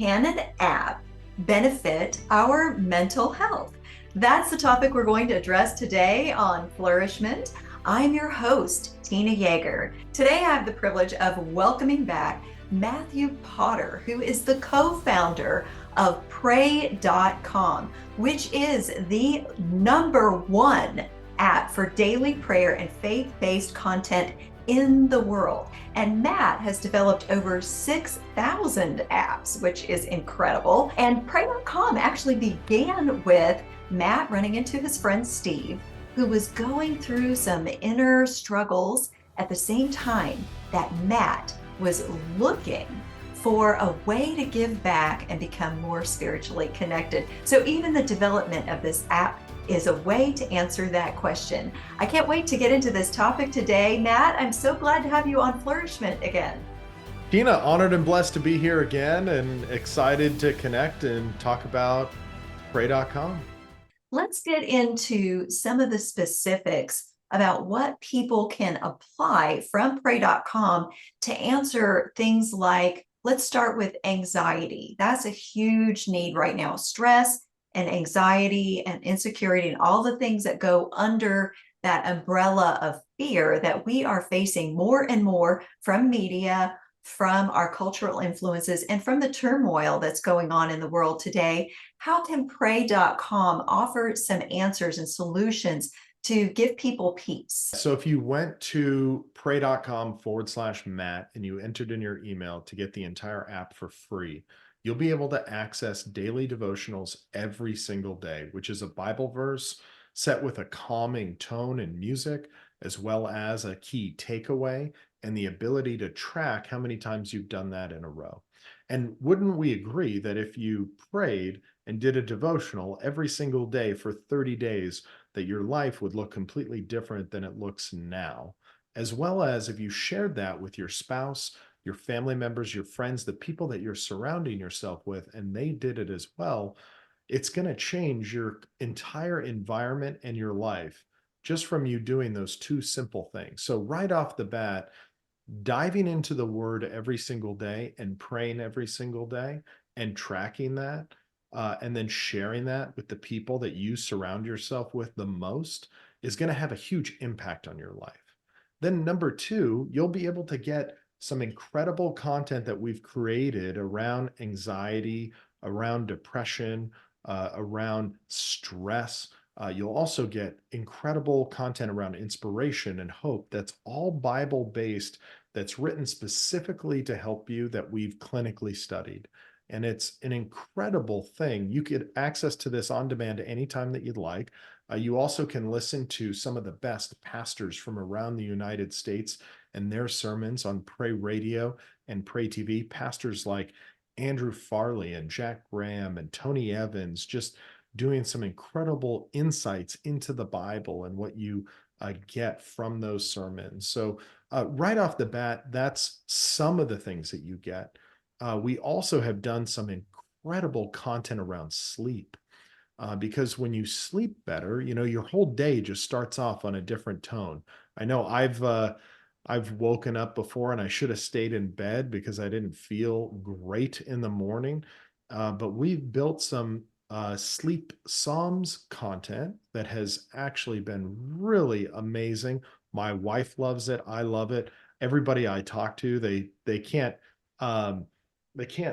Can an app benefit our mental health? That's the topic we're going to address today on Flourish-Meant. I'm your host, Tina Yeager. Today I have the privilege of welcoming back Matthew Potter, who is the co-founder of Pray.com, which is the #1 app for daily prayer and faith-based content in the world. And Matt has developed over 6,000 apps, which is incredible. And Pray.com actually began with Matt running into his friend Steve, who was going through some inner struggles at the same time that Matt was looking for a way to give back and become more spiritually connected. So even the development of this app is a way to answer that question. I can't wait to get into this topic today. Matt, I'm so glad to have you on Flourish-Meant again. Tina, honored and blessed to be here again and excited to connect and talk about Pray.com. Let's get into some of the specifics about what people can apply from Pray.com to answer things like, let's start with anxiety. That's a huge need right now. Stress and anxiety and insecurity and all the things that go under that umbrella of fear that we are facing more and more from media, from our cultural influences, and from the turmoil that's going on in the world today. How can Pray.com offer some answers and solutions to give people peace? So if you went to pray.com/Matt and you entered in your email to get the entire app for free, you'll be able to access daily devotionals every single day, which is a Bible verse set with a calming tone and music, as well as a key takeaway and the ability to track how many times you've done that in a row. And wouldn't we agree that if you prayed and did a devotional every single day for 30 days, that your life would look completely different than it looks now? As well as if you shared that with your spouse, your family members, your friends, the people that you're surrounding yourself with, and they did it as well, it's going to change your entire environment and your life just from you doing those two simple things. So right off the bat, diving into the word every single day and praying every single day and tracking that, and then sharing that with the people that you surround yourself with the most is going to have a huge impact on your life. Then number two, you'll be able to get some incredible content that we've created around anxiety, around depression, around stress. You'll also get incredible content around inspiration and hope that's all Bible-based, that's written specifically to help you, that we've clinically studied. And it's an incredible thing. You get access to this on demand anytime that you'd like. You also can listen to some of the best pastors from around the United States and their sermons on Pray Radio and Pray TV. Pastors like Andrew Farley and Jack Graham and Tony Evans, just doing some incredible insights into the Bible and what you get from those sermons. So right off the bat, that's some of the things that you get. We also have done some incredible content around sleep. Because when you sleep better, your whole day just starts off on a different tone. I know I've woken up before and I should have stayed in bed because I didn't feel great in the morning. But we've built some sleep Psalms content that has actually been really amazing. My wife loves it. I love it. Everybody I talk to, they can't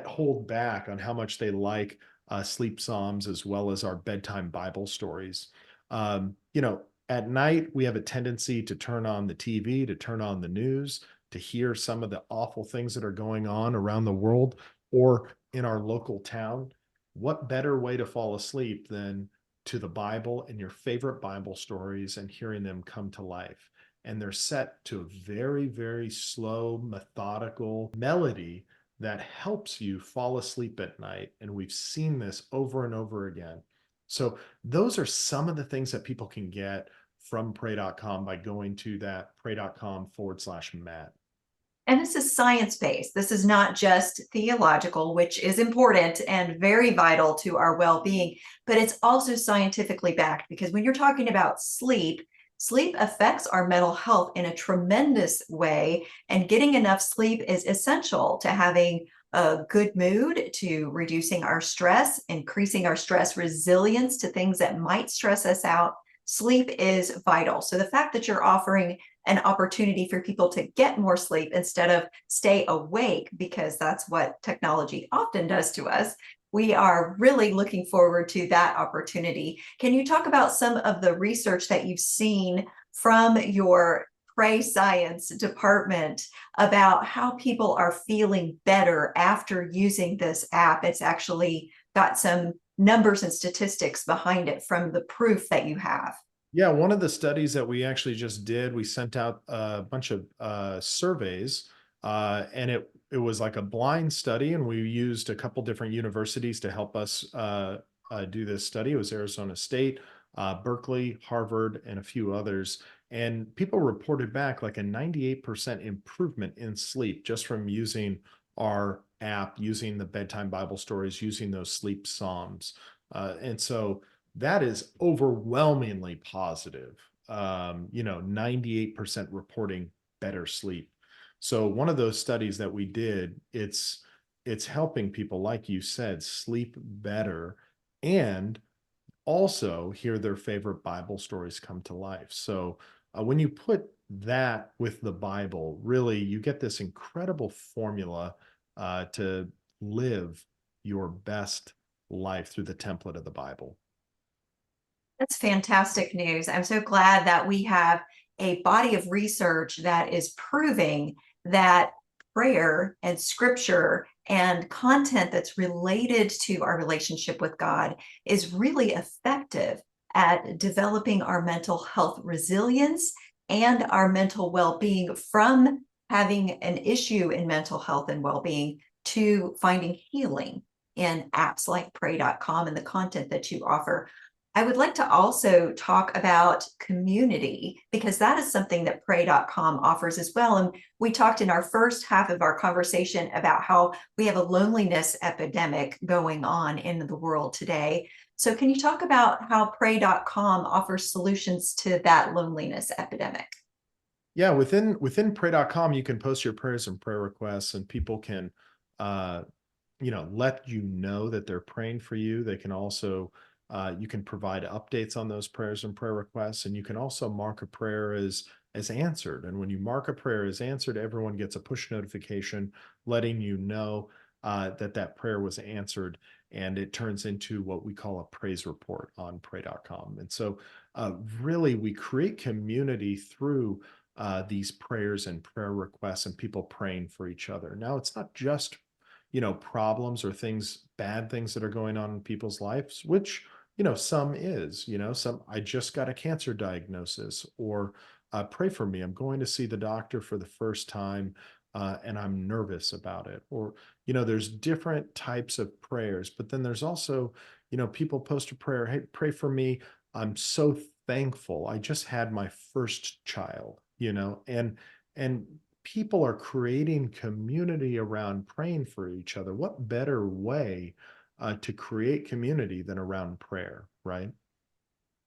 hold back on how much they like sleep Psalms, as well as our bedtime Bible stories. At night, we have a tendency to turn on the TV, to turn on the news, to hear some of the awful things that are going on around the world or in our local town. What better way to fall asleep than to the Bible and your favorite Bible stories and hearing them come to life? And they're set to a very, very slow, methodical melody that helps you fall asleep at night. And we've seen this over and over again. So those are some of the things that people can get from Pray.com by going to that pray.com/Matt. And this is science-based. This is not just theological, which is important and very vital to our well-being, but it's also scientifically backed, because when you're talking about sleep, sleep affects our mental health in a tremendous way, and getting enough sleep is essential to having a good mood, to reducing our stress, increasing our stress resilience to things that might stress us out, sleep is vital. So the fact that you're offering an opportunity for people to get more sleep instead of stay awake, because that's what technology often does to us, we are really looking forward to that opportunity. Can you talk about some of the research that you've seen from your Pray Science department about how people are feeling better after using this app? It's actually got some numbers and statistics behind it from the proof that you have. Yeah, one of the studies that we actually just did, we sent out a bunch of surveys, and it was like a blind study, and we used a couple different universities to help us do this study. It was Arizona State, Berkeley, Harvard, and a few others. And people reported back like a 98% improvement in sleep just from using our app, using the bedtime Bible stories, using those sleep psalms. And so that is overwhelmingly positive. 98% reporting better sleep. So one of those studies that we did, it's helping people, like you said, sleep better and also hear their favorite Bible stories come to life. So when you put that with the Bible, really you get this incredible formula to live your best life through the template of the Bible. That's fantastic news. I'm so glad that we have a body of research that is proving that prayer and scripture and content that's related to our relationship with God is really effective at developing our mental health resilience and our mental well-being, from having an issue in mental health and well-being to finding healing in apps like pray.com and the content that you offer. I would like to also talk about community, because that is something that pray.com offers as well. And we talked in our first half of our conversation about how we have a loneliness epidemic going on in the world today. So can you talk about how pray.com offers solutions to that loneliness epidemic? Yeah, within pray.com, you can post your prayers and prayer requests, and people can uh let you know that they're praying for you. They can also you can provide updates on those prayers and prayer requests, and you can also mark a prayer as answered. And when you mark a prayer as answered, everyone gets a push notification letting you know that that prayer was answered, and it turns into what we call a praise report on pray.com. And so really we create community through these prayers and prayer requests and people praying for each other. Now, it's not just problems or things, bad things that are going on in people's lives, which some is, some, I just got a cancer diagnosis, or pray for me, I'm going to see the doctor for the first time, and I'm nervous about it. Or there's different types of prayers, but then there's also people post a prayer, hey, pray for me, I'm so thankful, I just had my first child, and people are creating community around praying for each other. What better way to create community than around prayer, right?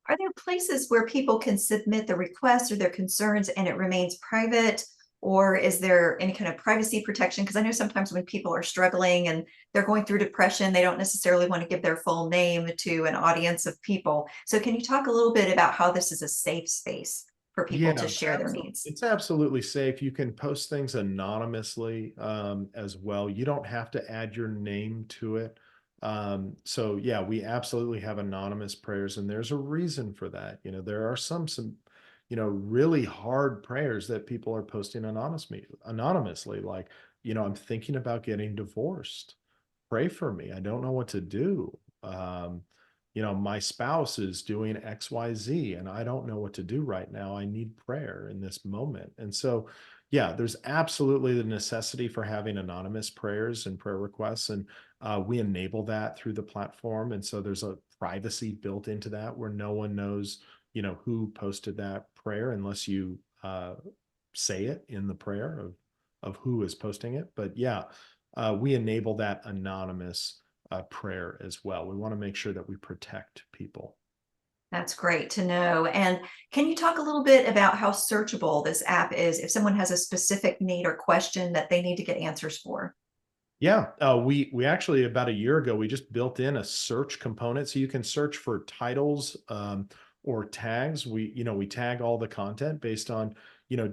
Are there places where people can submit the requests or their concerns and it remains private? Or is there any kind of privacy protection? Because I know sometimes when people are struggling and they're going through depression, they don't necessarily want to give their full name to an audience of people. So can you talk a little bit about how this is a safe space for people to Yeah, share their needs? it's absolutely safe. You can post things anonymously as well. You don't have to add your name to it. So yeah, we absolutely have anonymous prayers, and there's a reason for that. There are some really hard prayers that people are posting anonymously, like, I'm thinking about getting divorced. Pray for me. I don't know what to do. My spouse is doing XYZ and I don't know what to do right now. I need prayer in this moment. And so, yeah, there's absolutely the necessity for having anonymous prayers and prayer requests. And we enable that through the platform. And so there's a privacy built into that where no one knows, who posted that prayer unless you say it in the prayer of who is posting it. But yeah, we enable that anonymous prayer as well. We want to make sure that we protect people. That's great to know. And can you talk a little bit about how searchable this app is if someone has a specific need or question that they need to get answers for? Yeah, we actually about a year ago we just built in a search component so you can search for titles or tags. We tag all the content based on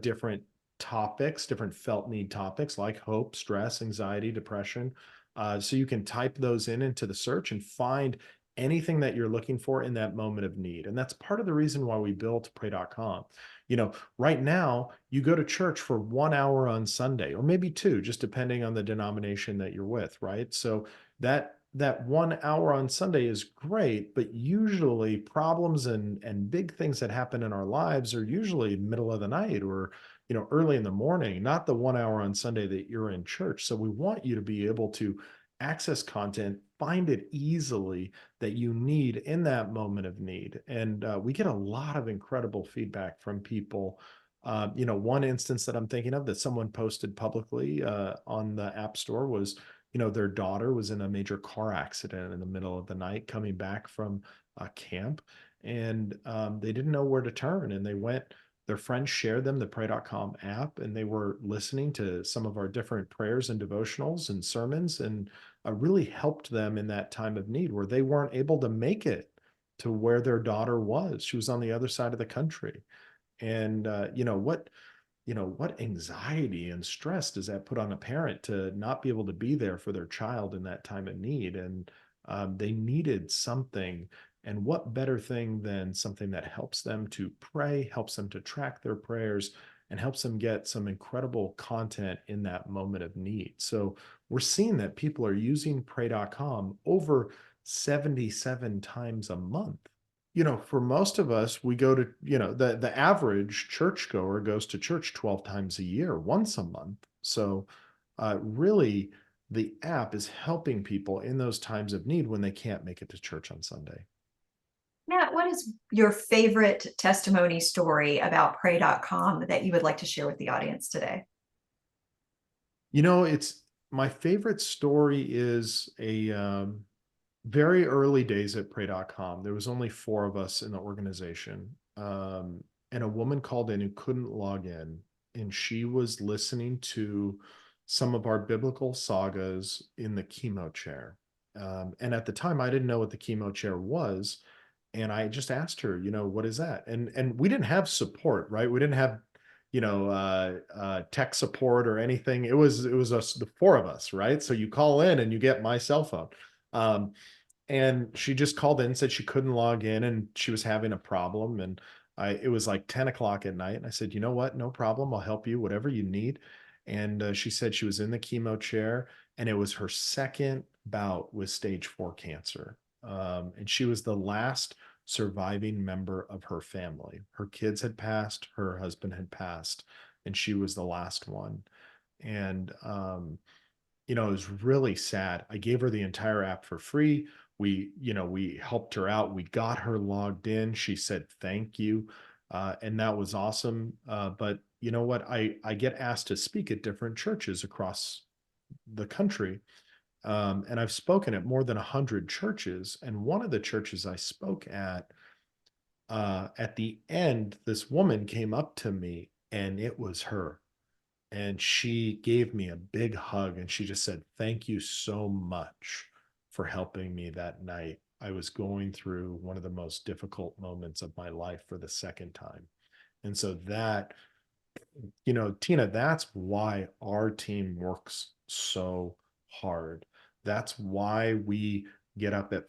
different topics, different felt need topics like hope, stress, anxiety, depression. So you can type those in into the search and find anything that you're looking for in that moment of need. And that's part of the reason why we built pray.com. Right now, you go to church for 1 hour on Sunday, or maybe two, just depending on the denomination that you're with, right? So that 1 hour on Sunday is great, but usually problems and big things that happen in our lives are usually middle of the night or early in the morning, not the 1 hour on Sunday that you're in church. So we want you to be able to access content, find it easily that you need in that moment of need. And we get a lot of incredible feedback from people. One instance that I'm thinking of that someone posted publicly on the App Store was, their daughter was in a major car accident in the middle of the night coming back from camp, and they didn't know where to turn. And their friends shared them the pray.com app, and they were listening to some of our different prayers and devotionals and sermons, and really helped them in that time of need where they weren't able to make it to where their daughter was. She was on the other side of the country. And what anxiety and stress does that put on a parent to not be able to be there for their child in that time of need? And they needed something. And what better thing than something that helps them to pray, helps them to track their prayers, and helps them get some incredible content in that moment of need. So we're seeing that people are using pray.com over 77 times a month. For most of us, we go to, the average churchgoer goes to church 12 times a year, once a month. So really, the app is helping people in those times of need when they can't make it to church on Sunday. Matt, what is your favorite testimony story about pray.com that you would like to share with the audience today? It's my favorite story is a very early days at pray.com. There was only four of us in the organization. And a woman called in who couldn't log in, and she was listening to some of our biblical sagas in the chemo chair. And at the time, I didn't know what the chemo chair was. And I just asked her, what is that? And we didn't have support, right? We didn't have, tech support or anything. It was us, the four of us, right? So you call in and you get my cell phone. Um, and she just called in, said she couldn't log in and she was having a problem. And it was like 10 o'clock at night. And I said, you know what? No problem. I'll help you, whatever you need. And she said she was in the chemo chair and it was her second bout with stage 4 cancer. And she was the last surviving member of her family. Her kids had passed, her husband had passed, and she was the last one. And it was really sad. I gave her the entire app for free. We helped her out. We got her logged in. She said thank you, and that was awesome. But you know what? I get asked to speak at different churches across the country, and I've spoken at more than 100 churches. And one of the churches I spoke at the end, this woman came up to me, and it was her, and she gave me a big hug and she just said, thank you so much for helping me that night. I was going through one of the most difficult moments of my life for the second time. And so Tina, that's why our team works so hard. That's why I get up at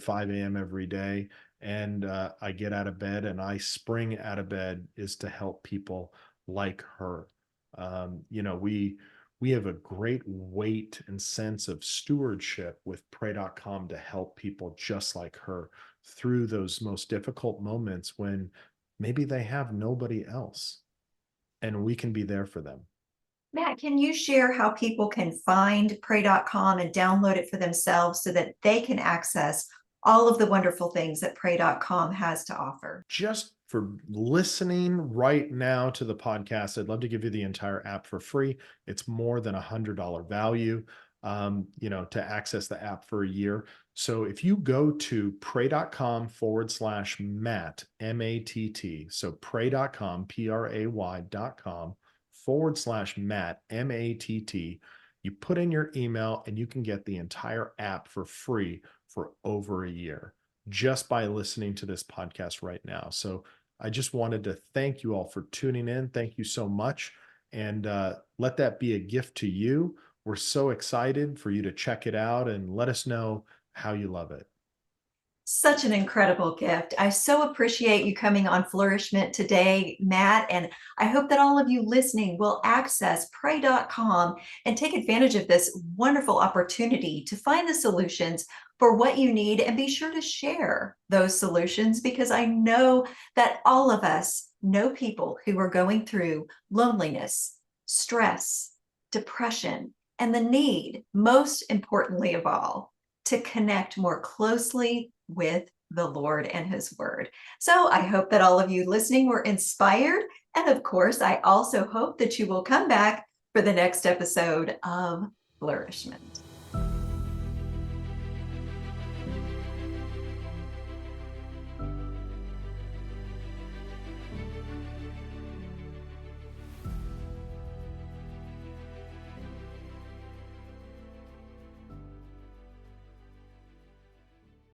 5 a.m. every day, and I get out of bed and I spring out of bed is to help people like her. We have a great weight and sense of stewardship with pray.com to help people just like her through those most difficult moments when maybe they have nobody else, and we can be there for them. Matt, can you share how people can find pray.com and download it for themselves so that they can access all of the wonderful things that pray.com has to offer? Just for listening right now to the podcast, I'd love to give you the entire app for free. It's more than $100 value, to access the app for a year. So if you go to pray.com/Matt, MATT, so pray.com, PRAY.com /Matt, MATT, You put in your email and you can get the entire app for free for over a year just by listening to this podcast right now. So I just wanted to thank you all for tuning in. Thank you so much. And let that be a gift to you. We're so excited for you to check it out and let us know how you love it. Such an incredible gift. I so appreciate you coming on Flourish-Meant today, Matt. And I hope that all of you listening will access pray.com and take advantage of this wonderful opportunity to find the solutions for what you need, and be sure to share those solutions, because I know that all of us know people who are going through loneliness, stress, depression, and the need, most importantly of all, to connect more closely with the Lord and His Word. So I hope that all of you listening were inspired. And of course, I also hope that you will come back for the next episode of Flourishment.